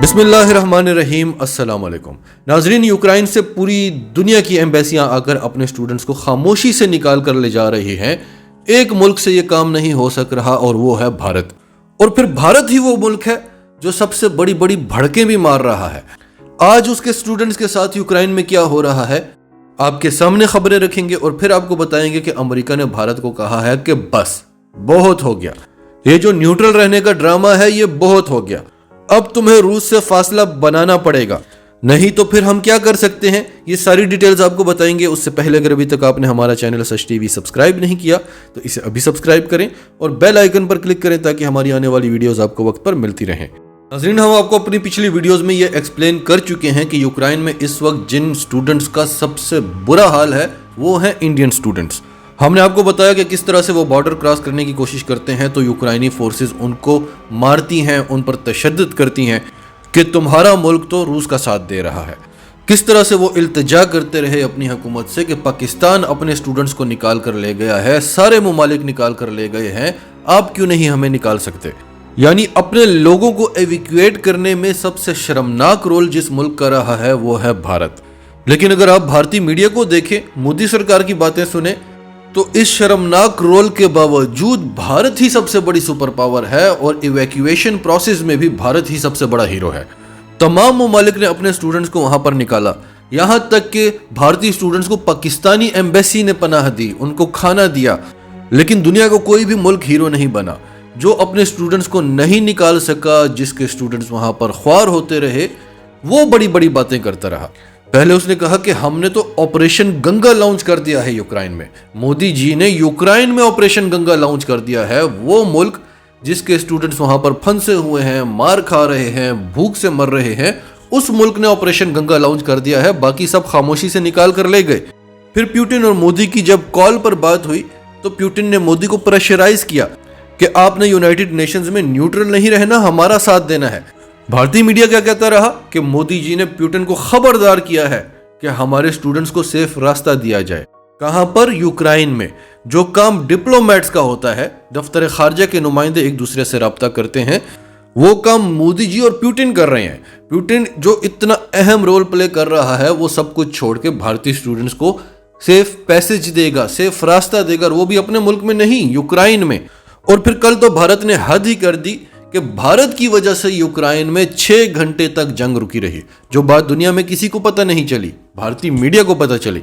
बिस्मिल्लाहिर्रहमानिर्रहीम, अस्सलाम वालेकुम। नाजरीन, यूक्रेन से पूरी दुनिया की एम्बेसियां आकर अपने स्टूडेंट्स को खामोशी से निकाल कर ले जा रही हैं। एक मुल्क से ये काम नहीं हो सक रहा और वो है भारत। और फिर भारत ही वो मुल्क है जो सबसे बड़ी बड़ी भड़कें भी मार रहा है। आज उसके स्टूडेंट्स के साथ यूक्रेन में क्या हो रहा है आपके सामने खबरें रखेंगे और फिर आपको बताएंगे कि अमेरिका ने भारत को कहा है कि बस बहुत हो गया, ये जो न्यूट्रल रहने का ड्रामा है ये बहुत हो गया, अब तुम्हें रूस से फासला बनाना पड़ेगा, नहीं तो फिर हम क्या कर सकते हैं। ये सारी डिटेल्स आपको बताएंगे। उससे पहले अगर अभी तक आपने हमारा चैनल सच टीवी सब्सक्राइब नहीं किया तो इसे अभी सब्सक्राइब करें और बेल आइकन पर क्लिक करें ताकि हमारी आने वाली वीडियोस आपको वक्त पर मिलती रहें। नाज़रीन, हम आपको अपनी पिछली वीडियोस में ये एक्सप्लेन कर चुके हैं कि यूक्रेन में इस वक्त जिन स्टूडेंट्स का सबसे बुरा हाल है वो है इंडियन स्टूडेंट्स। हमने आपको बताया कि किस तरह से वो बॉर्डर क्रॉस करने की कोशिश करते हैं तो यूक्रेनी फोर्सेस उनको मारती हैं, उन पर तशद्दुद करती हैं कि तुम्हारा मुल्क तो रूस का साथ दे रहा है। किस तरह से वो इल्तिजा करते रहे अपनी हुकूमत से कि पाकिस्तान अपने स्टूडेंट्स को निकाल कर ले गया है, सारे मुमालिक निकाल कर ले गए हैं, आप क्यों नहीं हमें निकाल सकते। यानी अपने लोगों को एविक्यूएट करने में सबसे शर्मनाक रोल जिस मुल्क का रहा है वो है भारत। लेकिन अगर आप भारतीय मीडिया को देखें, मोदी सरकार की बातें सुने तो इस शर्मनाक रोल के बावजूद भारत ही सबसे बड़ी सुपर पावर है और इवैक्यूएशन प्रोसेस में भी भारत ही सबसे बड़ा हीरो है। तमाम मुमालिक ने अपने स्टूडेंट्स को वहां पर निकाला, यहां तक कि भारतीय स्टूडेंट्स को पाकिस्तानी एम्बेसी ने पनाह दी, उनको खाना दिया। लेकिन दुनिया का कोई भी मुल्क हीरो नहीं बना जो अपने स्टूडेंट्स को नहीं निकाल सका। जिसके स्टूडेंट्स वहां पर ख्वार होते रहे वो बड़ी बड़ी बातें करता रहा। पहले उसने कहा कि हमने तो ऑपरेशन गंगा लॉन्च कर दिया है यूक्रेन में। मोदी जी ने यूक्रेन में ऑपरेशन गंगा लॉन्च कर दिया है। वो मुल्क जिसके स्टूडेंट्स वहां पर फंसे हुए हैं, मार खा रहे हैं, भूख से मर रहे हैं, उस मुल्क ने ऑपरेशन गंगा लॉन्च कर दिया है। बाकी सब खामोशी से निकाल कर ले गए। फिर पुतिन और मोदी की जब कॉल पर बात हुई तो पुतिन ने मोदी को प्रेशराइज किया कि आपने यूनाइटेड नेशंस में न्यूट्रल नहीं रहना, हमारा साथ देना है। भारतीय मीडिया क्या कहता रहा कि मोदी जी ने पुतिन को खबरदार किया है कि हमारे स्टूडेंट्स को सेफ रास्ता दिया जाए। कहां पर? यूक्रेन में। जो काम डिप्लोमेट्स का होता है, दफ्तर खारजा के नुमाइंदे एक दूसरे से रब्ता करते हैं, वो काम मोदी जी और पुतिन कर रहे हैं। पुतिन जो इतना अहम रोल प्ले कर रहा है वो सब कुछ छोड़ के भारतीय स्टूडेंट्स को सेफ पैसेज देगा, सेफ रास्ता देगा, वो भी अपने मुल्क में नहीं, यूक्रेन में। और फिर कल तो भारत ने हद ही कर दी कि भारत की वजह से यूक्रेन में 6 घंटे तक जंग रुकी रही। जो बात दुनिया में किसी को पता नहीं चली, भारतीय मीडिया को पता चली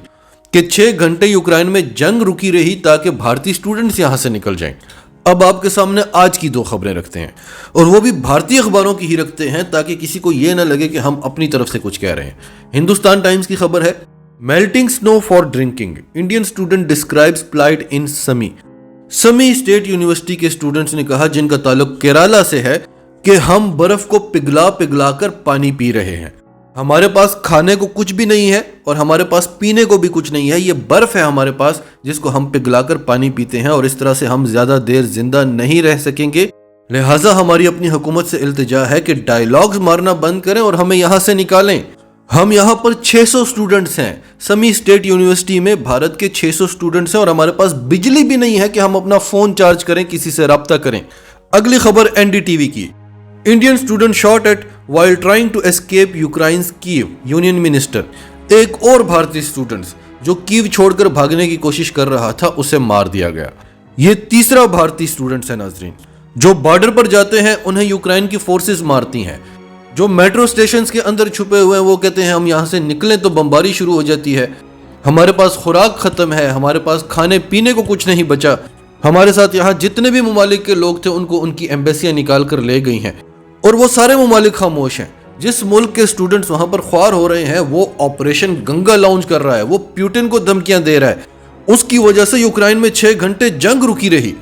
कि 6 घंटे यूक्रेन में जंग रुकी रही ताकि भारतीय स्टूडेंट्स यहां से निकल जाएं। अब आपके सामने आज की 2 खबरें रखते हैं और वो भी भारतीय अखबारों की ही रखते हैं ताकि किसी को यह ना लगे कि हम अपनी तरफ से कुछ कह रहे हैं। हिंदुस्तान टाइम्स की खबर है, melting snow for drinking, Indian student describes plight in Sumy. Sumy state university के स्टूडेंट्स ने कहा, जिनका ताल्लुक केरला से है, कि हम बर्फ को पिघला पिघला कर पानी पी रहे हैं। हमारे पास खाने को कुछ भी नहीं है और हमारे पास पीने को भी कुछ नहीं है। ये बर्फ है हमारे पास जिसको हम पिघला कर पानी पीते हैं और इस तरह से हम ज्यादा देर जिंदा नहीं रह सकेंगे। लिहाजा हमारी अपनी हुकूमत से इल्तिजा है कि डायलॉग्स मारना बंद करें और हमें यहां से निकालें। हम यहाँ पर 600 स्टूडेंट्स हैं, समी स्टेट यूनिवर्सिटी में भारत के 600 स्टूडेंट्स हैं और हमारे पास बिजली भी नहीं है कि हम अपना फोन चार्ज करें, किसी से राब्ता करें। अगली खबर एनडीटीवी की, Indian student shot at while trying to escape Ukraine's Kyiv, union minister. एक और भारतीय स्टूडेंट्स जो कीव छोड़कर भागने की कोशिश कर रहा था उसे मार दिया गया। ये तीसरा भारतीय स्टूडेंट्स है नाजरीन। जो बॉर्डर पर जाते हैं उन्हें यूक्रेन की फोर्सेस मारती हैं। जो मेट्रो स्टेशंस के अंदर छुपे हुए हैं वो कहते हैं हम यहाँ से निकलें तो बमबारी शुरू हो जाती है, हमारे पास खुराक खत्म है, हमारे पास खाने पीने को कुछ नहीं बचा। हमारे साथ यहाँ जितने भी मुमालिक के लोग थे उनको उनकी एम्बेसियां निकाल कर ले गई हैं और वो सारे मुमालिक खामोश हैं। जिस मुल्क के स्टूडेंट्स वहां पर ख्वार हो रहे हैं वो ऑपरेशन गंगा लॉन्च कर रहा है, वो पुतिन को धमकियां दे रहा है। उसकी वजह से यूक्रेन में 6 घंटे जंग रुकी रही।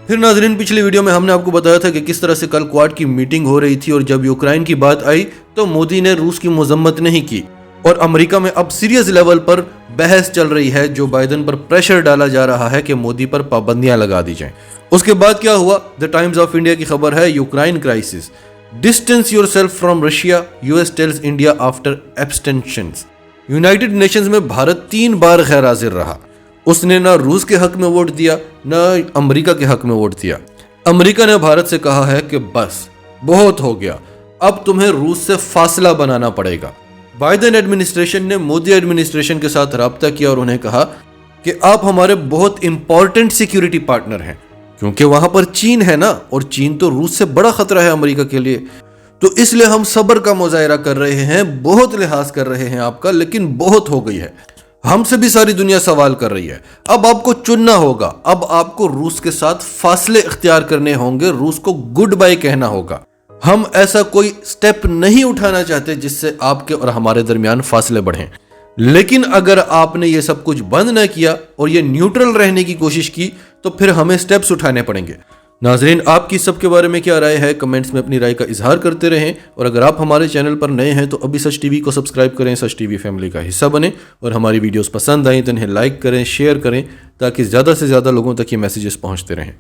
फिर नाजरीन, पिछली वीडियो में हमने आपको बताया था कि किस तरह से कल क्वाड की मीटिंग हो रही थी और जब यूक्रेन की बात आई तो मोदी ने रूस की मजम्मत नहीं की और अमेरिका में अब सीरियस लेवल पर बहस चल रही है। जो बाइडेन पर प्रेशर डाला जा रहा है कि मोदी पर पाबंदियां लगा दी जाएं। उसके बाद क्या हुआ? द टाइम्स ऑफ इंडिया की खबर है, Ukraine crisis, distance yourself from Russia, US tells India after abstentions. United Nations में भारत 3 बार गैर हाजिर रहा। उसने ना रूस के हक में वोट दिया ना अमेरिका के हक में वोट दिया। अमेरिका ने भारत से कहा है कि बस बहुत हो गया, अब तुम्हें रूस से फासला बनाना पड़ेगा। बाइडेन एडमिनिस्ट्रेशन ने मोदी एडमिनिस्ट्रेशन के साथ राब्ता किया और उन्हें कहा कि आप हमारे बहुत इंपॉर्टेंट सिक्योरिटी पार्टनर हैं, क्योंकि वहां पर चीन है ना, और चीन तो रूस से बड़ा खतरा है अमेरिका के लिए। तो इसलिए हम सब्र का मुजाहिरा कर रहे हैं, बहुत लिहाज कर रहे हैं आपका, लेकिन बहुत हो गई है। हमसे भी सारी दुनिया सवाल कर रही है। अब आपको चुनना होगा, अब आपको रूस के साथ फासले इख्तियार करने होंगे, रूस को गुड बाय कहना होगा। हम ऐसा कोई स्टेप नहीं उठाना चाहते जिससे आपके और हमारे दरमियान फासले बढ़ें। लेकिन अगर आपने ये सब कुछ बंद न किया और ये न्यूट्रल रहने की कोशिश की तो फिर हमें स्टेप्स उठाने पड़ेंगे। नाजरीन, आपकी सबके बारे में क्या राय है? कमेंट्स में अपनी राय का इजहार करते रहें। और अगर आप हमारे चैनल पर नए हैं तो अभी सच टीवी को सब्सक्राइब करें, सच टीवी फैमिली का हिस्सा बने, और हमारी वीडियोस पसंद आएँ तो इन्हें लाइक करें, शेयर करें, ताकि ज़्यादा से ज़्यादा लोगों तक ये मैसेजेस पहुँचते रहें।